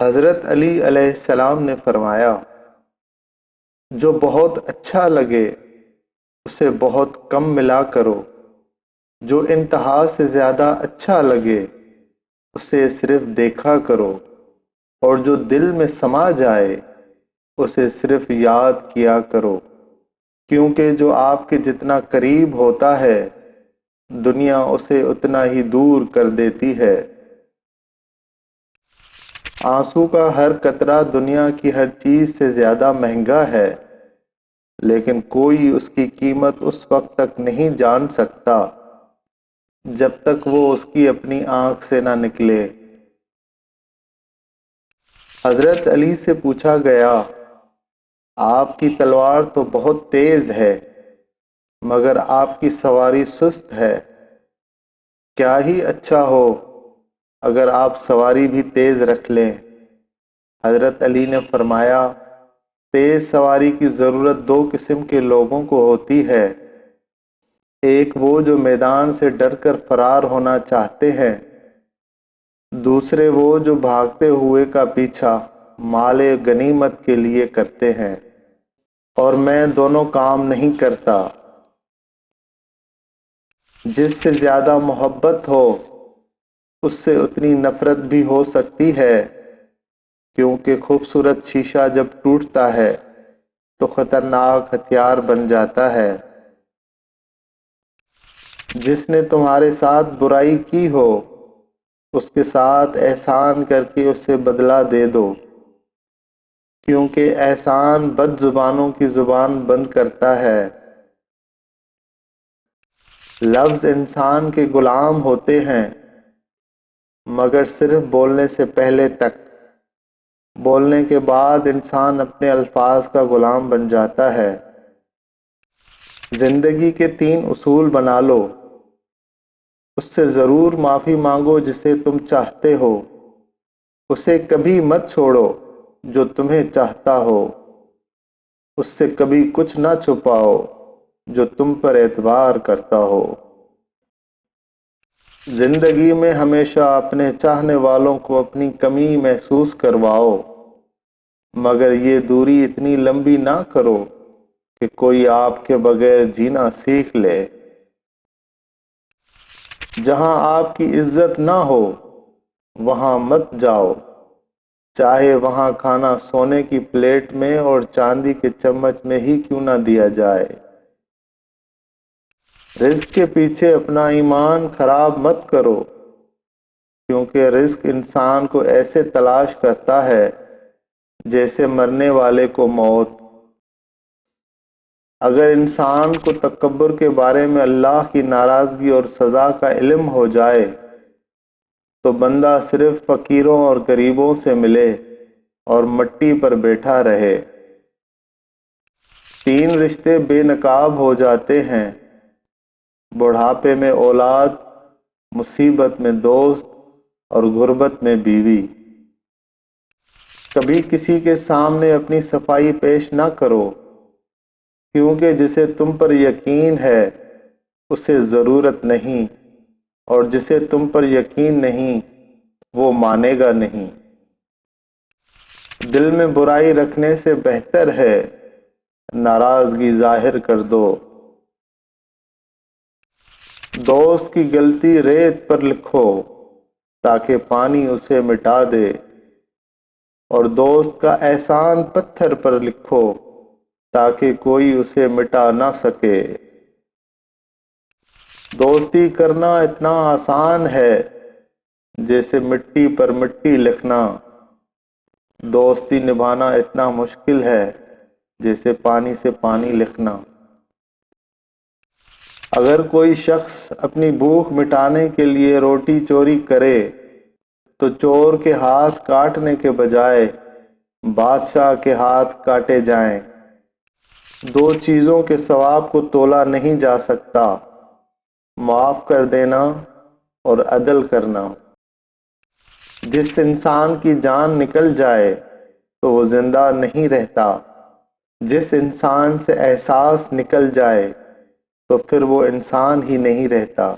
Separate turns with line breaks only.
حضرت علی علیہ السلام نے فرمایا، جو بہت اچھا لگے اسے بہت کم ملا کرو، جو انتہا سے زیادہ اچھا لگے اسے صرف دیکھا کرو، اور جو دل میں سما جائے اسے صرف یاد کیا کرو، کیونکہ جو آپ کے جتنا قریب ہوتا ہے دنیا اسے اتنا ہی دور کر دیتی ہے۔ آنسو کا ہر قطرہ دنیا کی ہر چیز سے زیادہ مہنگا ہے، لیکن کوئی اس کی قیمت اس وقت تک نہیں جان سکتا جب تک وہ اس کی اپنی آنکھ سے نہ نکلے۔ حضرت علی سے پوچھا گیا، آپ کی تلوار تو بہت تیز ہے مگر آپ کی سواری سست ہے، کیا ہی اچھا ہو اگر آپ سواری بھی تیز رکھ لیں۔ حضرت علی نے فرمایا، تیز سواری کی ضرورت دو قسم کے لوگوں کو ہوتی ہے، ایک وہ جو میدان سے ڈر کر فرار ہونا چاہتے ہیں، دوسرے وہ جو بھاگتے ہوئے کا پیچھا مال غنیمت کے لیے کرتے ہیں، اور میں دونوں کام نہیں کرتا۔ جس سے زیادہ محبت ہو اس سے اتنی نفرت بھی ہو سکتی ہے، کیونکہ خوبصورت شیشہ جب ٹوٹتا ہے تو خطرناک ہتھیار بن جاتا ہے۔ جس نے تمہارے ساتھ برائی کی ہو اس کے ساتھ احسان کر کے اسے بدلہ دے دو، کیونکہ احسان بد زبانوں کی زبان بند کرتا ہے۔ لفظ انسان کے غلام ہوتے ہیں مگر صرف بولنے سے پہلے تک، بولنے کے بعد انسان اپنے الفاظ کا غلام بن جاتا ہے۔ زندگی کے 3 اصول بنا لو، اس سے ضرور معافی مانگو جسے تم چاہتے ہو، اسے کبھی مت چھوڑو جو تمہیں چاہتا ہو، اس سے کبھی کچھ نہ چھپاؤ جو تم پر اعتبار کرتا ہو۔ زندگی میں ہمیشہ اپنے چاہنے والوں کو اپنی کمی محسوس کرواؤ، مگر یہ دوری اتنی لمبی نہ کرو کہ کوئی آپ کے بغیر جینا سیکھ لے۔ جہاں آپ کی عزت نہ ہو وہاں مت جاؤ، چاہے وہاں کھانا سونے کی پلیٹ میں اور چاندی کے چمچ میں ہی کیوں نہ دیا جائے۔ رزق کے پیچھے اپنا ایمان خراب مت کرو، کیونکہ رزق انسان کو ایسے تلاش کرتا ہے جیسے مرنے والے کو موت۔ اگر انسان کو تکبر کے بارے میں اللہ کی ناراضگی اور سزا کا علم ہو جائے تو بندہ صرف فقیروں اور غریبوں سے ملے اور مٹی پر بیٹھا رہے۔ 3 رشتے بے نقاب ہو جاتے ہیں، بڑھاپے میں اولاد، مصیبت میں دوست اور غربت میں بیوی۔ کبھی کسی کے سامنے اپنی صفائی پیش نہ کرو، کیونکہ جسے تم پر یقین ہے اسے ضرورت نہیں، اور جسے تم پر یقین نہیں وہ مانے گا نہیں۔ دل میں برائی رکھنے سے بہتر ہے ناراضگی ظاہر کر دو۔ دوست کی غلطی ریت پر لکھو تاکہ پانی اسے مٹا دے، اور دوست کا احسان پتھر پر لکھو تاکہ کوئی اسے مٹا نہ سکے۔ دوستی کرنا اتنا آسان ہے جیسے مٹی پر مٹی لکھنا، دوستی نبھانا اتنا مشکل ہے جیسے پانی سے پانی لکھنا۔ اگر کوئی شخص اپنی بھوک مٹانے کے لیے روٹی چوری کرے تو چور کے ہاتھ کاٹنے کے بجائے بادشاہ کے ہاتھ کاٹے جائیں۔ 2 چیزوں کے ثواب کو تولا نہیں جا سکتا، معاف کر دینا اور عدل کرنا۔ جس انسان کی جان نکل جائے تو وہ زندہ نہیں رہتا، جس انسان سے احساس نکل جائے تو پھر وہ انسان ہی نہیں رہتا۔